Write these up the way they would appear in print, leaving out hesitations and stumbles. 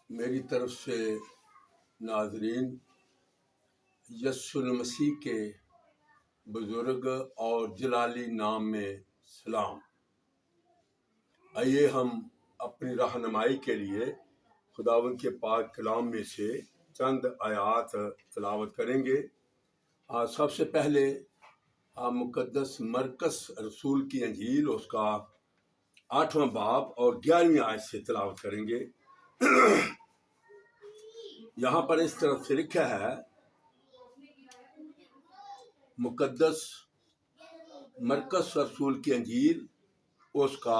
मेरी तरफ से नाजरीन यस्सुल मसीह के बुजुर्ग और जलाली नाम में सलाम। आइए हम अपनी रहनुमाई के लिए खुदावंद के पाक कलाम में से चंद आयात तिलावत करेंगे। सबसे पहले मुकद्दस मरकस रसूल की अंजील उसका 8वां बाब और 11वीं आयत से तिलावत करेंगे। यहाँ पर इस तरफ से लिखा है, मुकद्दस मरकस रसूल की अंजील उसका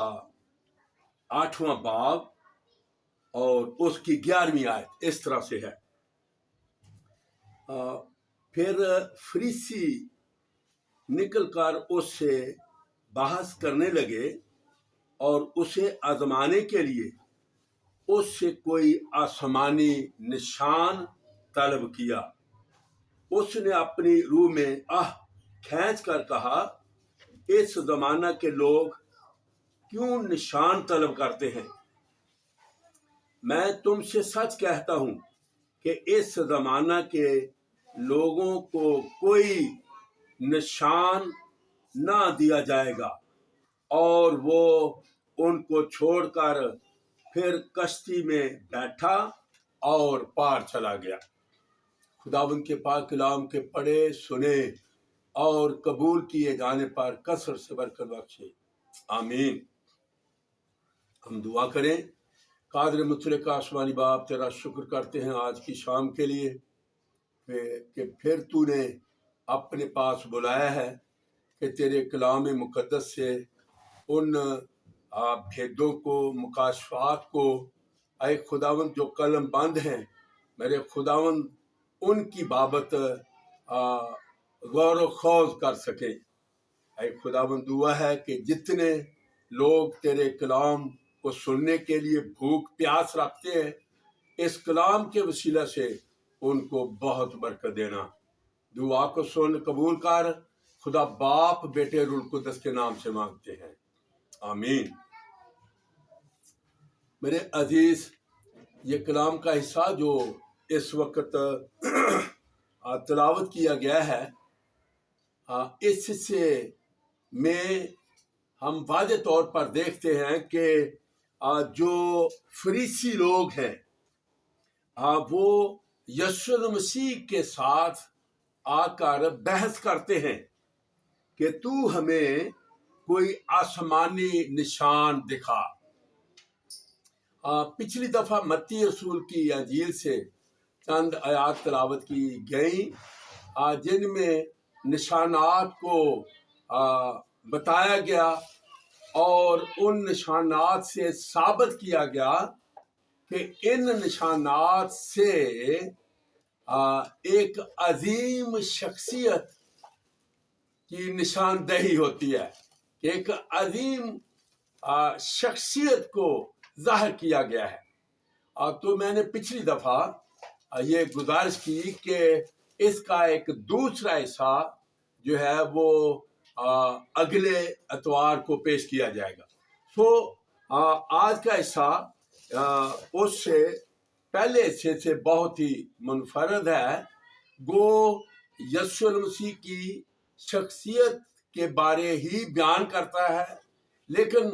8वां बाब और उसकी 11वीं आयत इस तरह से है। फिर फरीसी निकलकर उससे बहस करने लगे और उसे आजमाने के लिए उससे कोई आसमानी निशान तलब किया। उसने अपनी रूह में खींच कर कहा, इस जमाना के लोग क्यों निशान तलब करते हैं? मैं तुमसे सच कहता हूं कि इस जमाना के लोगों को कोई निशान ना दिया जाएगा। और वो उनको छोड़कर फिर कश्ती में बैठा और पार चला गया। खुदावंद के पाक कलाम के पढ़े, सुने और कबूल किए जाने पर कसर से बरकत बख्शे, आमीन। हम दुआ करें। कादर मुतलक आसमानी बाप, तेरा शुक्र करते हैं आज की शाम के लिए कि फिर तूने अपने पास बुलाया है कि तेरे कलाम मुकद्दस से उन भेदों को, मुकाशफात को, ऐ खुदावंद जो कलम बंद हैं, मेरे खुदावंद उनकी बाबत गौर खौज कर सके। ऐ खुदावंद दुआ है कि जितने लोग तेरे कलाम को सुनने के लिए भूख प्यास रखते हैं, इस कलाम के वसीला से उनको बहुत बरकत देना। दुआ को सुन कबूल कर। खुदा बाप, बेटे, रूह कुद्दस के नाम से मांगते हैं, आमीन। मेरे अजीज, ये कलाम का हिस्सा जो इस वक्त तिलावत किया गया है, इस हिस्से में हम वाज़े तौर पर देखते हैं कि जो फरीसी लोग हैं वो यीशु मसीह के साथ आकर बहस करते हैं कि तू हमें कोई आसमानी निशान दिखा। पिछली दफा मत्ती रसूल की अंजील से चंद आयात तिलावत की गई जिनमें निशानात को बताया गया और उन निशानात से साबित किया गया कि इन निशानात से एक अजीम शख्सियत की निशानदेही होती है। एक अजीम शख्सियत को जाहिर किया गया है। तो मैंने पिछली दफा ये गुजारिश की कि इसका एक दूसरा हिस्सा जो है वो अगले इतवार को पेश किया जाएगा। आज का हिस्सा उससे पहले हिस्से से बहुत ही मुनफरद है। वो यीशु मसीह की शख्सियत के बारे ही बयान करता है, लेकिन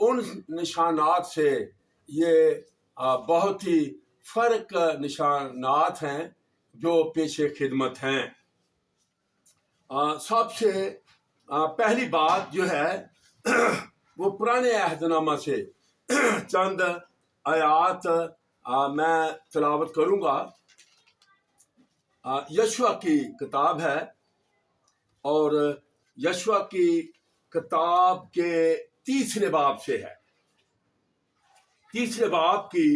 उन निशानात से ये बहुत ही फर्क निशानात हैं जो पेशे खिदमत हैं। सबसे पहली बात जो है वो पुराने अहदनामा से चंद आयात मैं तिलावत करूंगा। यशुआ की किताब है और यशुआ की किताब के 3 बाब से है। 3 बाब की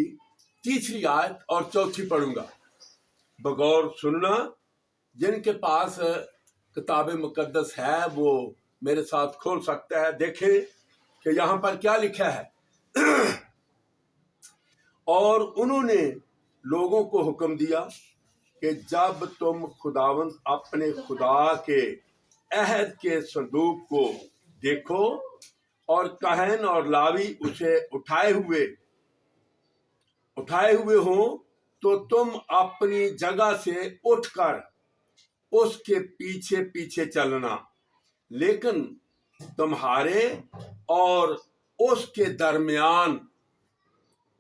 3 आयत और 4 पढ़ूंगा। बगौर सुनना। जिनके पास किताब मुकद्दस है वो मेरे साथ खोल सकता है। देखें कि यहाँ पर क्या लिखा है। और उन्होंने लोगों को हुक्म दिया कि जब तुम खुदावंद अपने खुदा के अहद के संदूक को देखो और कहन और लावी उसे उठाए हुए उठाए हुए हों तो तुम अपनी जगह से उठकर उसके पीछे पीछे चलना, लेकिन तुम्हारे और उसके दरमियान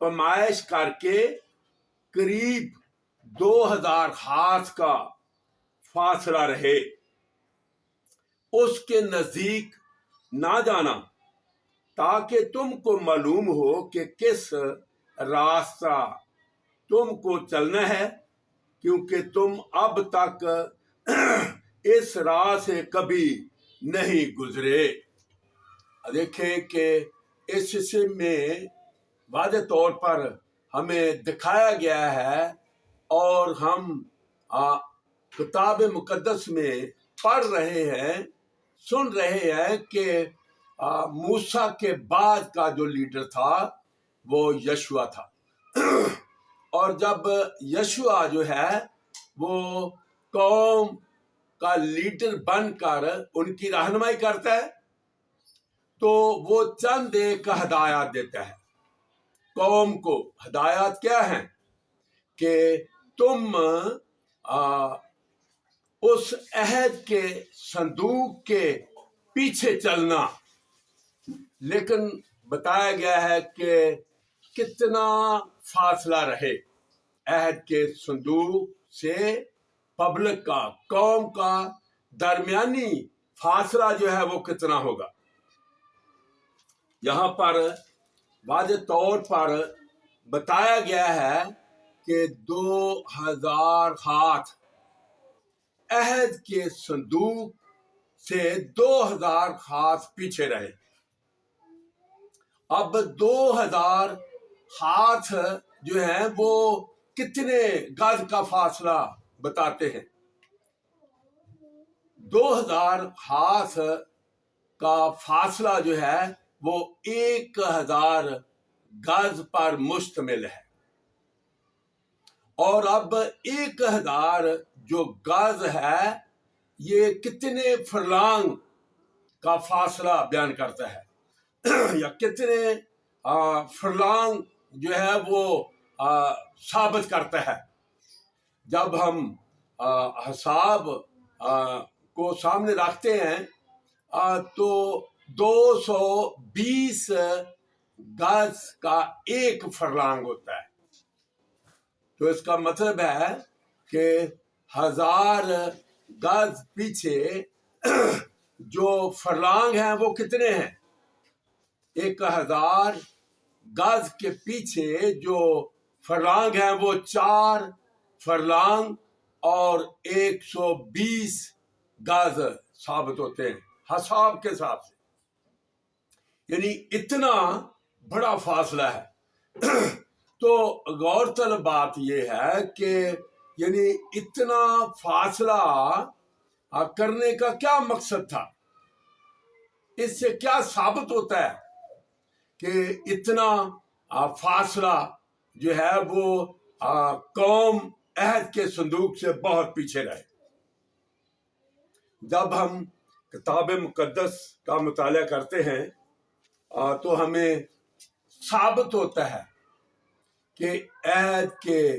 पैमाइश करके करीब 2000 हाथ का फासला रहे। उसके नजदीक ना जाना, ताकि तुमको मालूम हो कि किस रास्ता तुमको चलना है, क्योंकि तुम अब तक इस राह से कभी नहीं गुजरे। देखें कि इस हिस्से में वाज़ेह तौर पर हमें दिखाया गया है और हम किताब मुकद्दस में पढ़ रहे हैं, सुन रहे हैं कि मूसा के बाद का जो लीडर था वो यशुआ था। और जब यशुआ जो है वो कौम का लीडर बनकर उनकी रहनुमाई करता है, तो वो चंद एक हदायत देता है कौम को। हदायत क्या है कि तुम उस अहद के संदूक के पीछे चलना, लेकिन बताया गया है कि कितना फासला रहे अहद के संदूक से पब्लिक का, कौम का दरमियानी फासला जो है वो कितना होगा। यहाँ पर वाज़ेह तौर पर बताया गया है कि 2000 हाथ अहद के संदूक से 2000 हाथ पीछे रहे। अब 2000 हाथ जो है वो कितने गज का फासला बताते हैं। 2000 हाथ का फासला जो है वो 1000 गज पर मुश्तमिल है। और अब 1000 जो गज है ये कितने फरलांग का फासला बयान करता है या कितने फरलांग जो है वो साबित करता है। जब हम हिसाब को सामने रखते हैं तो 220 गज का एक फरलांग होता है। तो इसका मतलब है कि 1000 गज पीछे जो फरलांग हैं वो कितने हैं। 1000 गज के पीछे जो फरलांग हैं वो 4 फरलांग और 120 गज साबित होते हैं हिसाब के हिसाब से, यानी इतना बड़ा फासला है। तो गौरतलब बात यह है कि यानी इतना फासला करने का क्या मकसद था, इससे क्या साबित होता है कि इतना फासला जो है वो कौम अहद के संदूक से बहुत पीछे रहे। जब हम किताब मुकद्दस का मुताला करते हैं तो हमें साबित होता है कि अहद के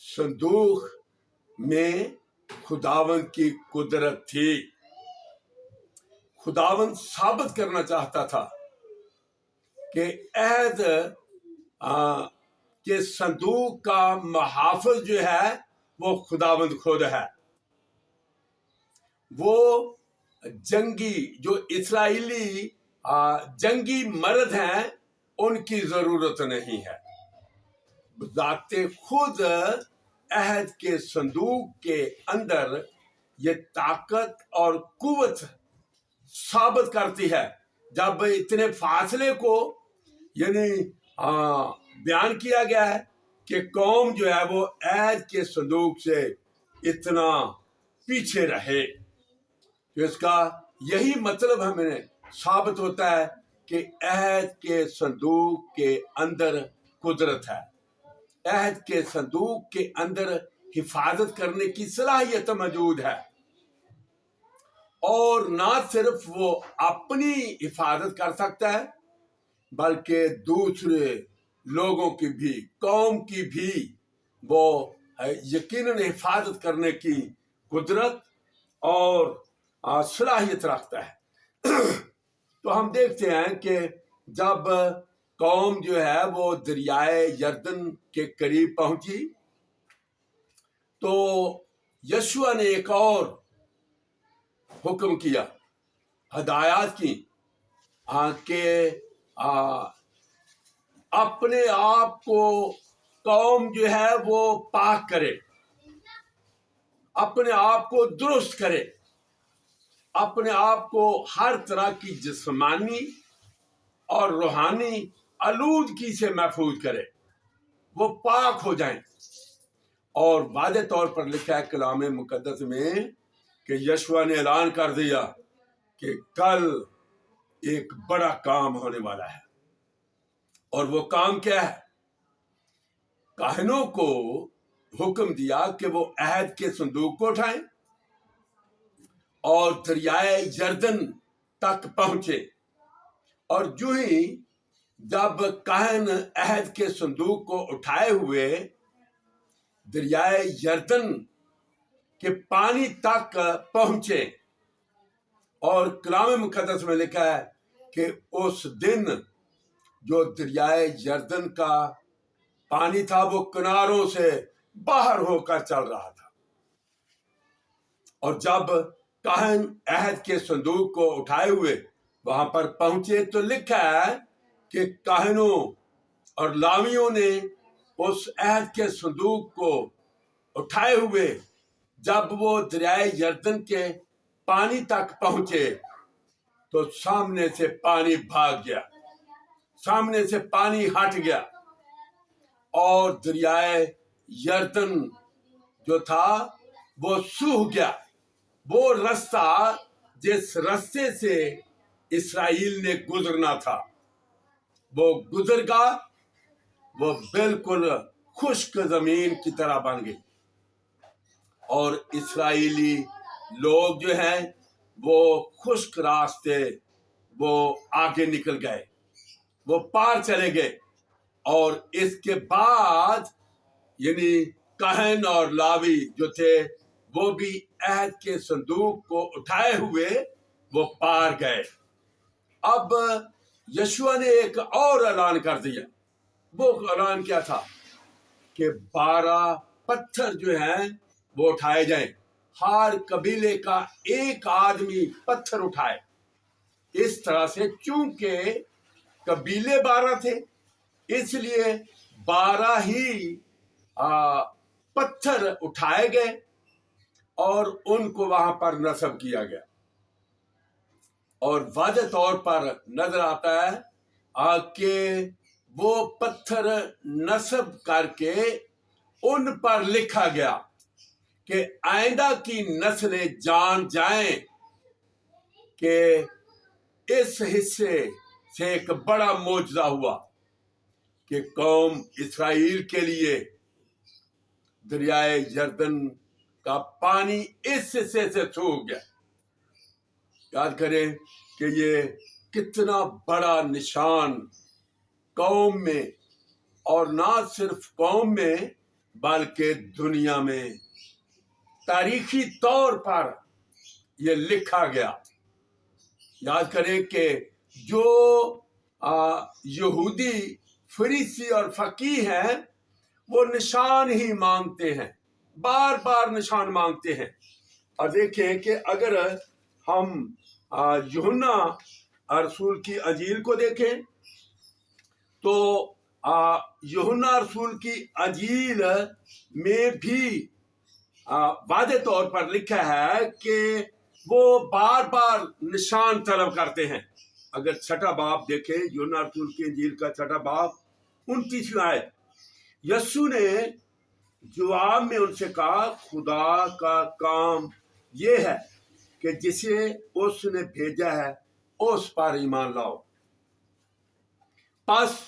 संदूक में खुदावंद की कुदरत थी। खुदावंद साबित करना चाहता था कि अहद के संदूक का मुहाफिज जो है वो खुदावंद खुद है। वो जंगी जो इस्राएली जंगी मर्द हैं उनकी जरूरत नहीं है। ज़ाते खुद अहद के संदूक के अंदर ये ताकत और कुव्वत साबित करती है। जब इतने फासले को यानी बयान किया गया है कि कौम जो है वो अहद के संदूक से इतना पीछे रहे, तो इसका यही मतलब हमें साबित होता है कि अहद के संदूक के अंदर कुदरत है। अहद के संदूक के अंदर हिफाजत करने की सलाहियत मौजूद है, और ना सिर्फ वो अपनी हिफाजत कर सकता है बल्कि दूसरे लोगों की भी, कौम की भी वो यकीनन हिफाजत करने की कुदरत और सलाहियत रखता है। तो हम देखते हैं कि जब कौम जो है वो दरियाए यरदन के करीब पहुंची तो यशुआ ने एक और हुक्म किया, हदायत की कि अपने आप को कौम जो है वो पाक करे, अपने आप को दुरुस्त करे, अपने आप को हर तरह की जिस्मानी और रूहानी आलूदगी से महफूज करे, वो पाक हो जाएं। और वादे तौर पर लिखा है कलाम मुकद्दस में कि यशुआ ने ऐलान कर दिया कि कल एक बड़ा काम होने वाला है। और वो काम क्या है? काहिनों को हुक्म दिया कि वो अहद के संदूक को उठाएं और दरियाए यरदन तक पहुंचे। और जो ही जब काहन अहद के संदूक को उठाए हुए दरियाए यरदन के पानी तक पहुंचे, और कलाम मुकद्दस में लिखा है कि उस दिन जो दरियाए यरदन का पानी था वो किनारों से बाहर होकर चल रहा था। और जब काहन अहद के संदूक को उठाए हुए वहां पर पहुंचे तो लिखा है कि काहनों और लावियों ने उस अहद के संदूक को उठाए हुए जब वो दरियाए यरदन के पानी तक पहुंचे तो सामने से पानी भाग गया, सामने से पानी हट गया और दरियाए यरदन जो था वो सूख गया। वो रास्ता जिस रास्ते से इस्राएल ने गुजरना था वो गुजर गया, वो बिल्कुल खुश्क जमीन की तरह बन गई। और इस्राएली लोग जो हैं वो खुश्क रास्ते वो आगे निकल गए, वो पार चले गए। और इसके बाद यानी काहन और लावी जो थे वो भी अहद के संदूक को उठाए हुए वो पार गए। अब यशुआ ने एक और ऐलान कर दिया। वो ऐलान क्या था कि 12 पत्थर जो हैं वो उठाए जाएं, हर कबीले का एक आदमी पत्थर उठाए। इस तरह से चूंकि कबीले 12 थे इसलिए 12 ही पत्थर उठाए गए और उनको वहां पर नस्ब किया गया। और वाज़ेह तौर पर नजर आता है कि वो पत्थर नस्ब करके उन पर लिखा गया कि आइंदा की नस्लें जान जाएं कि इस हिस्से से एक बड़ा मौजज़ा हुआ कि कौम इस्राएल के लिए दरियाए यरदन का पानी इस हिस्से से सूख गया। याद करें कि ये कितना बड़ा निशान कौम में, और ना सिर्फ कौम में बल्कि दुनिया में तारीखी तौर पर ये लिखा गया। याद करें कि जो यहूदी फरीसी और फकीह हैं वो निशान ही मांगते हैं, बार बार निशान मांगते हैं। और देखें कि अगर हम यूहन्ना रसूल की अंजील को देखें तो यूहन्ना रसूल की अंजील में भी वाज़ेह तौर पर लिखा है कि वो बार बार निशान तलब करते हैं। अगर 6ठा बाब देखें, यूहन्ना रसूल की अंजील का 6ठा बाब 29वां आयत, यीशु ने जवाब में उनसे कहा, खुदा का काम ये है कि जिसे उसने भेजा है उस पर ईमान लाओ। बस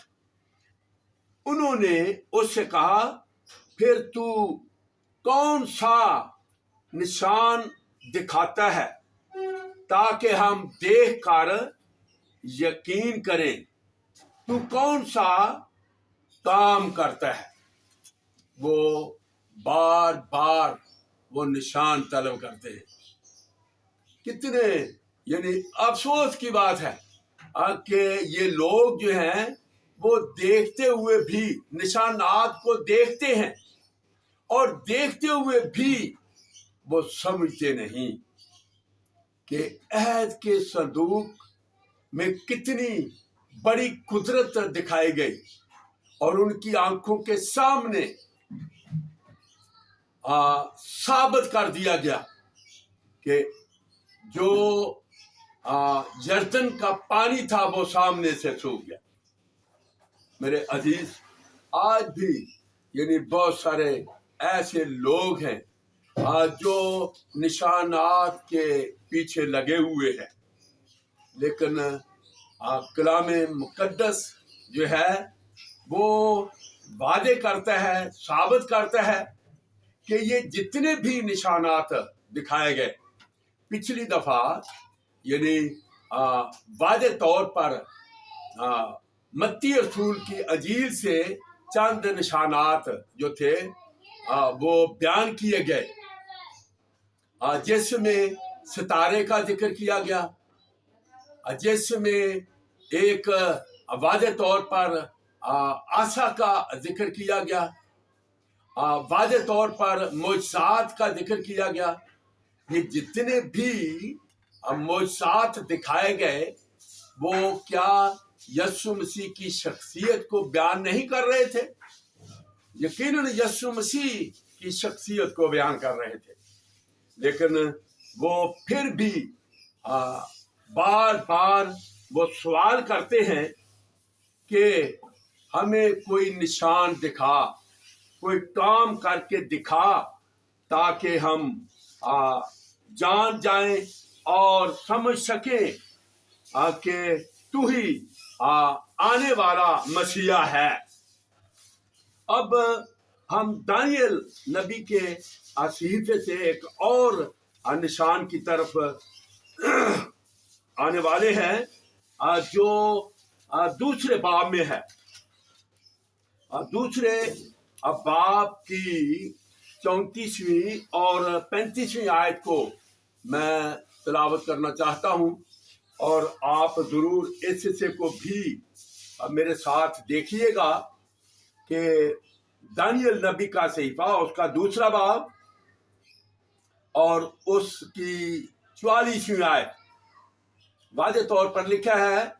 उन्होंने उससे कहा, फिर तू कौन सा निशान दिखाता है ताकि हम देख कर यकीन करें? तू कौन सा काम करता है, वो बार बार वो निशान तलब करते हैं। कितने यानी अफसोस की बात है कि ये लोग जो हैं वो देखते हुए भी निशानात को देखते हैं और देखते हुए भी वो समझते नहीं कि अहद के संदूक में कितनी बड़ी कुदरत दिखाई गई और उनकी आंखों के सामने साबित कर दिया गया कि जो यरदन का पानी था वो सामने से सूख गया। मेरे अजीज, आज भी यानी बहुत सारे ऐसे लोग हैं जो निशानात के पीछे लगे हुए हैं, लेकिन कलाम मुकद्दस जो है वो वादे करता है, साबित करता है कि ये जितने भी निशानात दिखाए गए, पिछली दफा यानी वादे तौर पर मत्ती रसूल की अंजील से चंद निशानात जो थे वो बयान किए गए, जिसमें सितारे का जिक्र किया गया, जिसमें एक वादे तौर पर आसा का जिक्र किया गया, वादे तौर पर मोजज़ात का जिक्र किया गया। ये जितने भी मोजज़ात दिखाए गए वो क्या यीशु मसीह की शख्सियत को बयान नहीं कर रहे थे? यकीनन यीशु मसीह की शख्सियत को बयान कर रहे थे, लेकिन वो फिर भी बार बार वो सवाल करते हैं कि हमें कोई निशान दिखा, कोई काम करके दिखा, ताकि हम जान जाएं और समझ सकें कि तू ही आने वाला मसीहा है। अब हम दानियल नबी के सहीफे से एक और निशान की तरफ आने वाले हैं जो दूसरे बाब में है। दूसरे बाब की 34वीं और 35वीं आयत को मैं तिलावत करना चाहता हूं और आप जरूर इस हिस्से को भी मेरे साथ देखिएगा कि दानियल नबी का सहीफा उसका दूसरा बाब और उसकी 44वीं आयत वादे तौर पर लिखा है,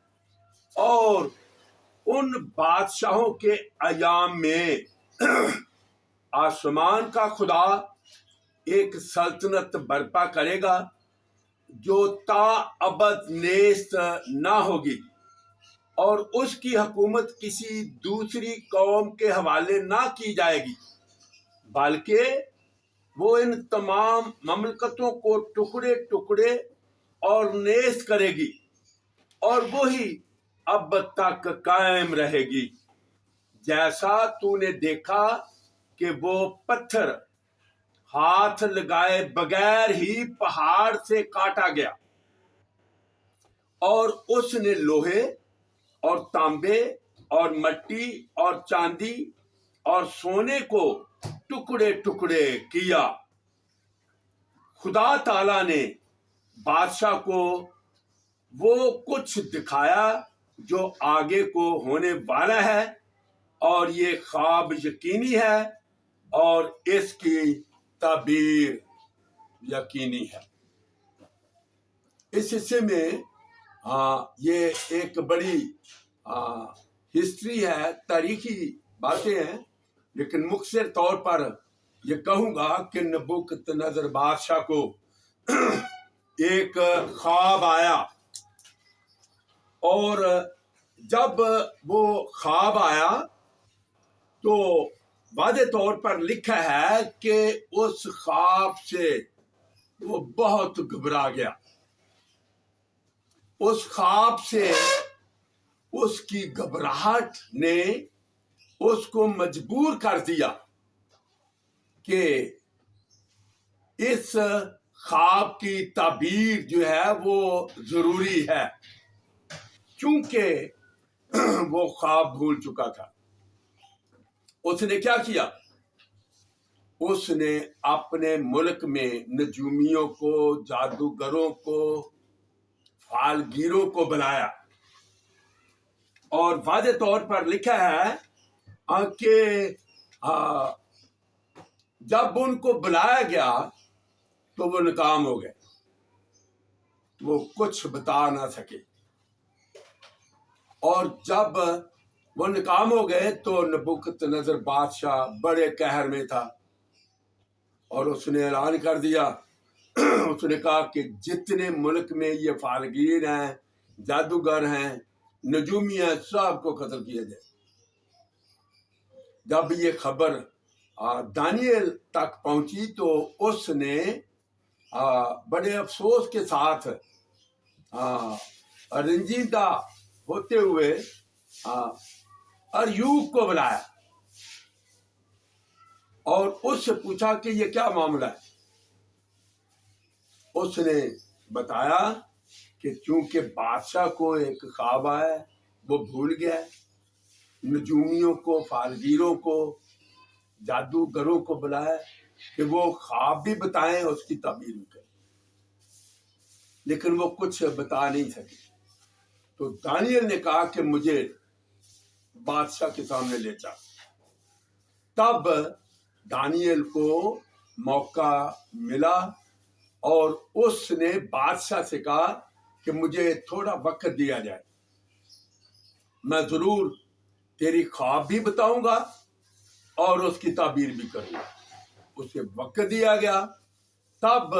और उन बादशाहों के अयाम में आसमान का खुदा एक सल्तनत बर्पा करेगा जो ता अबद नेस्त ना होगी, और उसकी हुकूमत किसी दूसरी कौम के हवाले ना की जाएगी, बल्कि वो इन तमाम ममलकतों को टुकड़े टुकड़े और नेस्त करेगी और वही अब तक कायम रहेगी, जैसा तूने देखा कि वो पत्थर हाथ लगाए बगैर ही पहाड़ से काटा गया और उसने लोहे और तांबे और मट्टी और चांदी और सोने को टुकड़े टुकड़े किया। खुदा ताला ने बादशाह को वो कुछ दिखाया जो आगे को होने वाला है, और ये ख्वाब यकीनी है और इसकी ताबीर यकीनी है। इस हिस्से में ये एक बड़ी हिस्ट्री है, तारीखी बातें हैं, लेकिन मुख्तसर तौर पर ये कहूँगा कि नबूकदनेस्सर बादशाह को एक ख्वाब आया, और जब वो ख्वाब आया तो वादे तौर पर लिखा है कि उस ख्वाब से वो बहुत घबरा गया। उस ख्वाब से उसकी घबराहट ने उसको मजबूर कर दिया कि इस ख्वाब की ताबीर जो है वो जरूरी है, क्योंकि वो ख्वाब भूल चुका था। उसने क्या किया, उसने अपने मुल्क में नजूमियों को, जादूगरों को, फालगीरों को बुलाया, और वादे तौर पर लिखा है कि जब उनको बुलाया गया तो वो नाकाम हो गए, वो कुछ बता ना सके। और जब वो नाकाम हो गए तो नबूकदनेस्सर बादशाह बड़े कहर में था, और उसने ऐलान कर दिया, उसने कहा कि जितने मुल्क में ये फालगीर हैं, जादूगर हैं, नजूमी हैं, सबको कत्ल किया जाए। जब ये खबर दानियल तक पहुंची तो उसने बड़े अफसोस के साथ रंजीदा होते हुए अय्यूब को बुलाया और उससे पूछा कि ये क्या मामला है। उसने बताया कि चूंकि बादशाह को एक ख्वाब आया, वो भूल गया, नजूमियों को, फालगीरों को, जादूगरों को बुलाया कि वो ख्वाब भी बताएं, उसकी ताबीर भी करें, लेकिन वो कुछ बता नहीं सके। तो दानियल ने कहा कि मुझे बादशाह के सामने ले जा। तब दानियल को मौका मिला और उसने बादशाह से कहा कि मुझे थोड़ा वक्त दिया जाए, मैं जरूर तेरी ख्वाब भी बताऊंगा और उसकी ताबीर भी करूंगा। उसे वक्त दिया गया। तब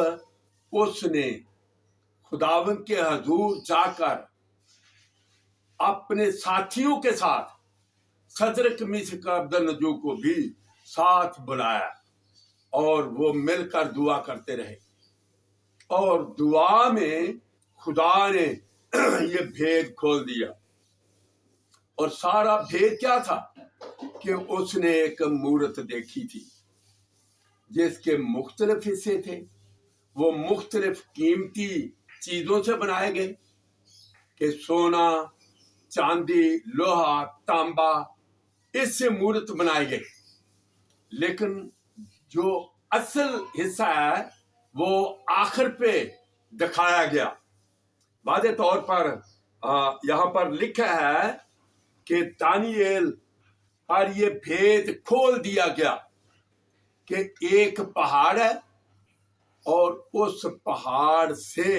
उसने खुदावंद के हजूर जाकर अपने साथियों के साथ सदरक मिशक अब्दनजू को भी साथ बुलाया और वो मिलकर दुआ करते रहे। और दुआ में खुदा ने ये भेद खोल दिया। और सारा भेद क्या था कि उसने एक मूरत देखी थी जिसके मुख्तलिफ हिस्से थे, वो मुख्तलिफ कीमती चीजों से बनाए गए कि सोना, चांदी, लोहा, तांबा, इससे मूर्त बनाई गई। लेकिन जो असल हिस्सा है वो आखिर पे दिखाया गया। वादे तौर पर यहाँ पर लिखा है कि दानियल पर ये भेद खोल दिया गया कि एक पहाड़ है और उस पहाड़ से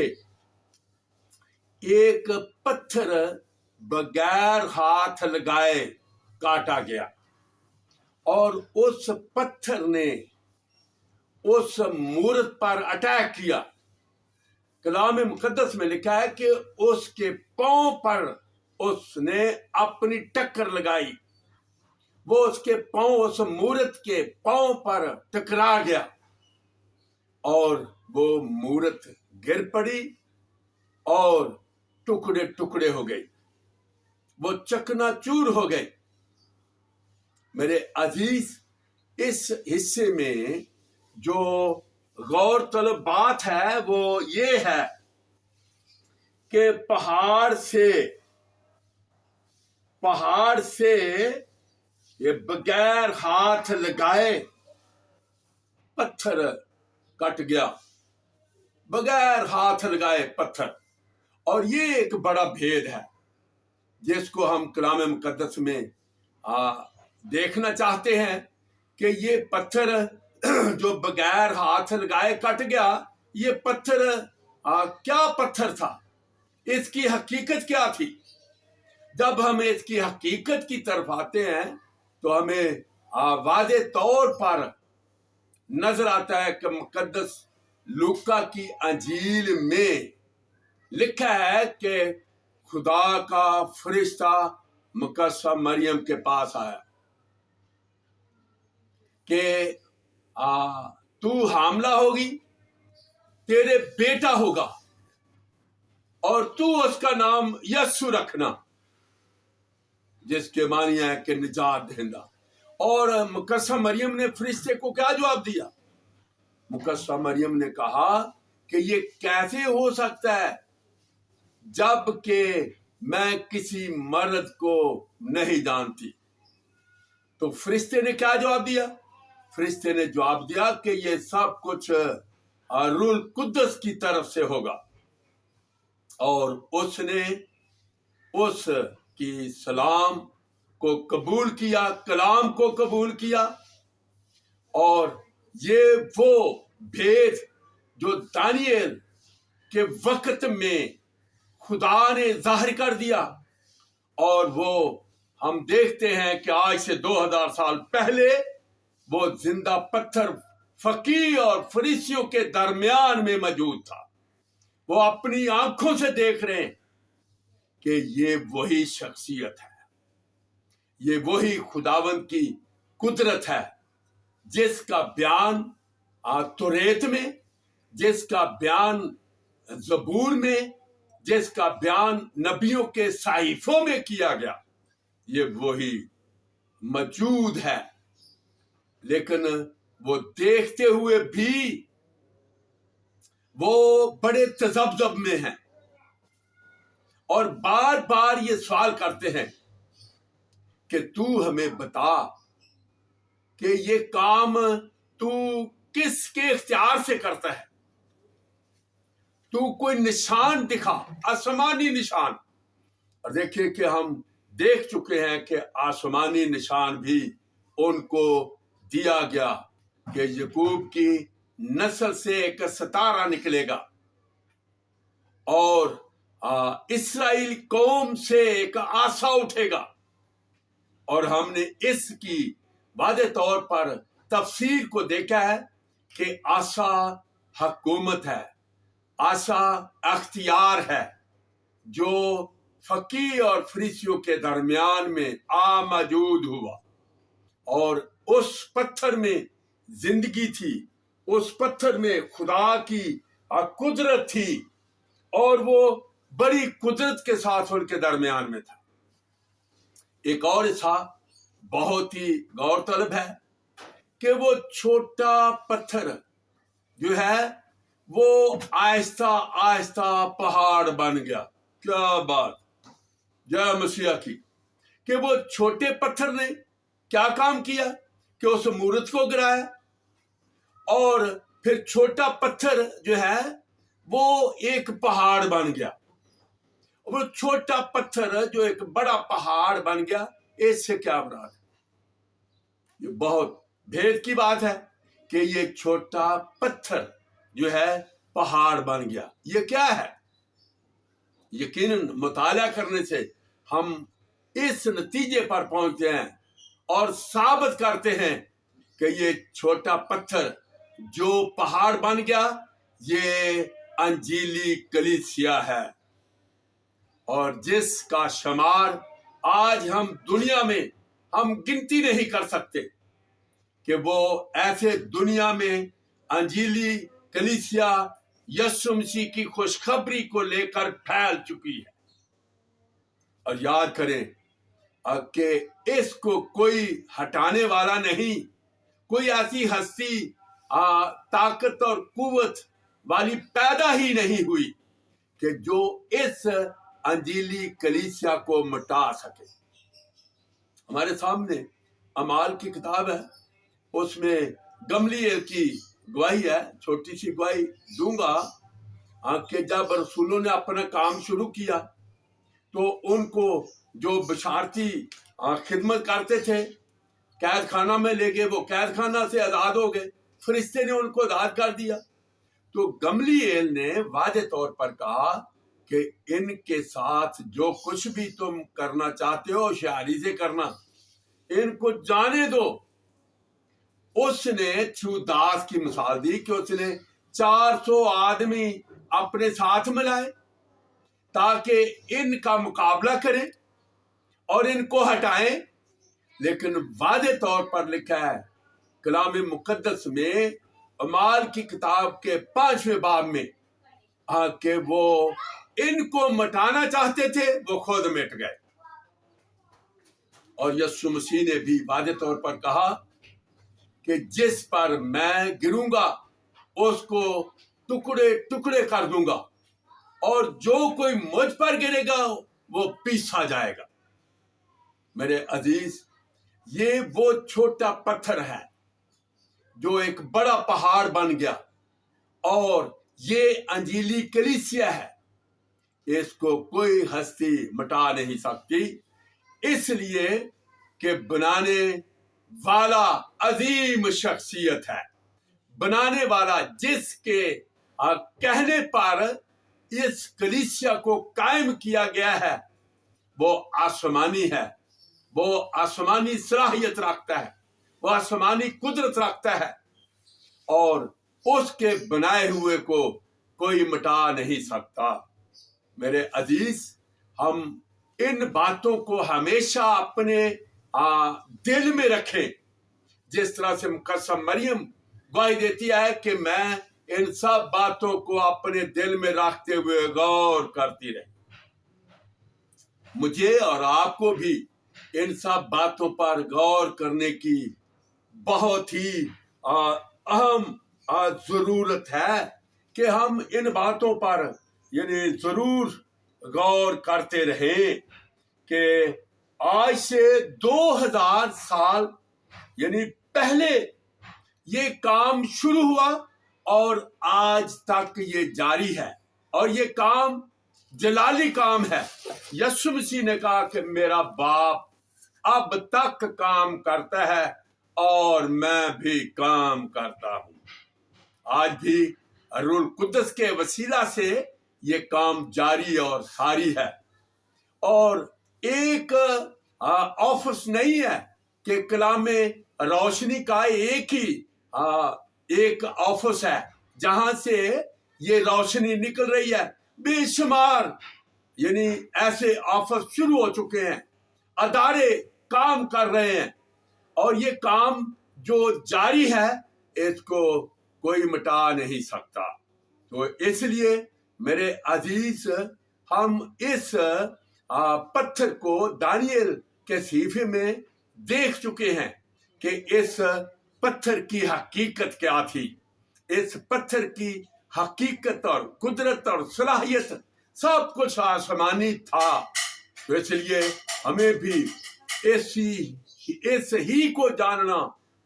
एक पत्थर बगैर हाथ लगाए काटा गया और उस पत्थर ने उस मूर्त पर अटैक किया। कलाम मुकद्दस में लिखा है कि उसके पांव पर उसने अपनी टक्कर लगाई, वो उसके पांव, उस मूर्त के पांव पर टकरा गया और वो मूर्त गिर पड़ी और टुकड़े टुकड़े हो गई, वो चकनाचूर हो गई। मेरे अजीज, इस हिस्से में जो गौर तलब बात है वो ये है कि पहाड़ से ये बगैर हाथ लगाए पत्थर कट गया, बगैर हाथ लगाए पत्थर। और ये एक बड़ा भेद है जिसको हम कलाम मुकद्दस में देखना चाहते हैं कि ये पत्थर जो बगैर हाथ लगाए कट गया, ये पत्थर क्या पत्थर था, इसकी हकीकत क्या थी। जब हम इसकी हकीकत की तरफ आते हैं तो हमें वाज़े तौर पर नजर आता है कि मुकद्दस लूका की अंजील में लिखा है कि खुदा का फरिश्ता मुकद्दसा मरियम के पास आया कि तू हामला होगी, तेरे बेटा होगा और तू उसका नाम यस्सु रखना, जिसके मानी है कि निजात देंदा। और मुकद्दसा मरियम ने फरिश्ते को क्या जवाब दिया? मुकद्दसा मरियम ने कहा कि ये कैसे हो सकता है जबकि मैं किसी मर्द को नहीं जानती। تو فرشتے نے کیا جواب دیا؟ فرشتے نے جواب دیا کہ یہ سب کچھ روح القدس کی طرف سے ہوگا، اور اس نے اس کی سلام کو قبول کیا، کلام کو قبول کیا، اور یہ وہ بھید جو دانیل کے وقت میں خدا نے ظاہر کر دیا، اور وہ ہم دیکھتے ہیں کہ آج سے 2000 سال پہلے وہ زندہ پتھر فقیہ اور فریسیوں کے درمیان میں موجود تھا۔ وہ اپنی آنکھوں سے دیکھ رہے ہیں کہ یہ وہی شخصیت ہے، یہ وہی خداوند کی قدرت ہے جس کا بیان توریت میں، جس کا بیان زبور میں، جس کا بیان نبیوں کے صحیفوں میں کیا گیا، یہ وہی موجود ہے۔ لیکن وہ دیکھتے ہوئے بھی وہ بڑے تذبذب میں ہیں، اور بار بار یہ سوال کرتے ہیں کہ تو ہمیں بتا کہ یہ کام تو کس کے اختیار سے کرتا ہے، تو کوئی نشان دکھا، آسمانی نشان۔ اور دیکھیے کہ ہم دیکھ چکے ہیں کہ آسمانی نشان بھی ان کو دیا گیا کہ یعقوب کی نسل سے ایک ستارہ نکلے گا، اور اسرائیل قوم سے ایک آسا اٹھے گا۔ اور ہم نے اس کی واضح طور پر تفسیر کو دیکھا ہے کہ آسا حکومت ہے، آسا اختیار ہے، جو فقیہ اور فریسیوں کے درمیان میں موجود ہوا، اور اس پتھر میں زندگی تھی، اس پتھر میں خدا کی قدرت تھی، اور وہ بڑی قدرت کے ساتھ ان کے درمیان میں تھا۔ ایک اور حصہ بہت ہی غور طلب ہے کہ وہ چھوٹا پتھر جو ہے وہ آہستہ آہستہ پہاڑ بن گیا۔ کیا بات، جے مسیح کی، کہ وہ چھوٹے پتھر نے کیا کام کیا کہ اس مورت کو گرایا، اور پھر چھوٹا پتھر جو ہے وہ ایک پہاڑ بن گیا۔ وہ چھوٹا پتھر جو ایک بڑا پہاڑ بن گیا، اس سے کیا مراد ہے؟ یہ بہت بھید کی بات ہے کہ یہ چھوٹا پتھر جو ہے پہاڑ بن گیا۔ یہ کیا ہے؟ یقیناً مطالعہ کرنے سے ہم اس نتیجے پر پہنچتے ہیں اور ثابت کرتے ہیں کہ یہ چھوٹا پتھر جو پہاڑ بن گیا، یہ انجیلی کلیسیا ہے، اور جس کا شمار آج ہم دنیا میں ہم گنتی نہیں کر سکتے، کہ وہ ایسے دنیا میں انجیلی کلیسیا یسوع مسیح کی خوشخبری کو لے کر پھیل چکی ہے۔ اور یاد کریں کہ اس کو کوئی ہٹانے والا نہیں، کوئی ایسی ہستی طاقت اور قوت والی پیدا ہی نہیں ہوئی کہ جو اس انجیلی کلیسیا کو مٹا سکے۔ ہمارے سامنے اعمال کی کتاب ہے، اس میں گملیل کی گواہی ہے، چھوٹی سی گواہی دوں گا کہ جب رسولوں نے اپنا کام شروع کیا تو ان کو جو بشارتی خدمت کرتے تھے قید خانہ میں لے گئے، وہ قید خانہ سے آزاد ہو گئے، فرشتے نے ان کو آزاد کر دیا۔ تو گملیل نے واضح طور پر کہا کہ ان کے ساتھ جو کچھ بھی تم کرنا چاہتے ہو ہوشیاری سے کرنا، ان کو جانے دو۔ اس نے تھیوداس کی مثال دی کہ اس نے 400 آدمی اپنے ساتھ ملائے تاکہ ان کا مقابلہ کریں اور ان کو ہٹائیں، لیکن واضح طور پر لکھا ہے کلام مقدس میں اعمال کی کتاب کے 5ویں باب میں کہ وہ ان کو مٹانا چاہتے تھے، وہ خود مٹ گئے۔ اور یسوع مسیح نے بھی واضح طور پر کہا کہ جس پر میں گروں گا اس کو ٹکڑے ٹکڑے کر دوں گا، اور جو کوئی مجھ پر گرے گا وہ پیسا جائے گا۔ میرے عزیز، یہ وہ چھوٹا پتھر ہے جو ایک بڑا پہاڑ بن گیا، اور یہ انجیلی کلیسیا ہے، اس کو کوئی ہستی مٹا نہیں سکتی، اس لیے کہ بنانے والا عظیم شخصیت ہے۔ بنانے والا جس کے کہنے پر اس کلیسیا کو قائم کیا گیا ہے وہ آسمانی ہے، وہ آسمانی صلاحیت رکھتا ہے، وہ آسمانی قدرت رکھتا ہے، اور اس کے بنائے ہوئے کو کوئی مٹا نہیں سکتا۔ میرے عزیز، ہم ان باتوں کو ہمیشہ اپنے دل میں رکھیں، جس طرح سے مقدسہ مریم گواہی دیتی ہے کہ میں ان سب باتوں کو اپنے دل میں رکھتے ہوئے غور کرتی رہی۔ مجھے اور آپ کو بھی ان سب باتوں پر غور کرنے کی بہت ہی اہم ضرورت ہے کہ ہم ان باتوں پر ضرور غور کرتے رہیں کہ آج سے 2000 سال پہلے یہ کام شروع ہوا اور آج تک یہ جاری ہے، اور یہ کام جلالی کام ہے۔ یسوع مسیح نے کہا کہ میرا باپ اب تک کام کرتا ہے اور میں بھی کام کرتا ہوں۔ آج بھی روح القدس کے وسیلہ سے یہ کام جاری اور ساری ہے، اور ایک آفس نہیں ہے کہ کلام روشنی کا ایک آفس ہے جہاں سے یہ روشنی نکل رہی ہے۔ بے شمار ایسے آفس شروع ہو چکے ہیں، ادارے کام کر رہے ہیں، اور یہ کام جو جاری ہے اس کو کوئی مٹا نہیں سکتا۔ تو اس لیے میرے عزیز، ہم اس پتھر کو دانیل کے صحیفے میں دیکھ چکے ہیں کہ اس پتھر کی حقیقت کیا تھی۔ اس پتھر کی حقیقت اور قدرت اور صلاحیت سب کچھ آسمانی تھا۔ تو اس لیے ہمیں بھی اس ہی کو جاننا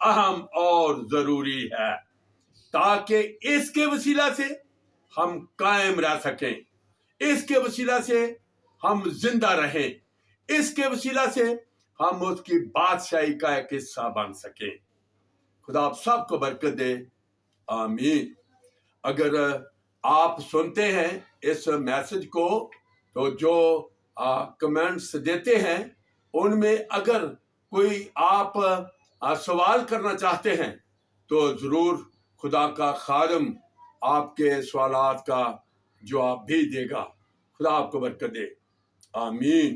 اہم اور ضروری ہے، تاکہ اس کے وسیلہ سے ہم قائم رہ سکیں، اس کے وسیلہ سے ہم زندہ رہیں، اس کے وسیلہ سے ہم اس کی بادشاہی کا ایک حصہ بن سکیں۔ خدا آپ سب کو برکت دے، آمین۔ اگر آپ سنتے ہیں اس میسج کو تو جو کمنٹس دیتے ہیں ان میں اگر کوئی آپ سوال کرنا چاہتے ہیں تو ضرور خدا کا خادم آپ کے سوالات کا جواب بھی دے گا۔ خدا آپ کو برکت دے، آمین۔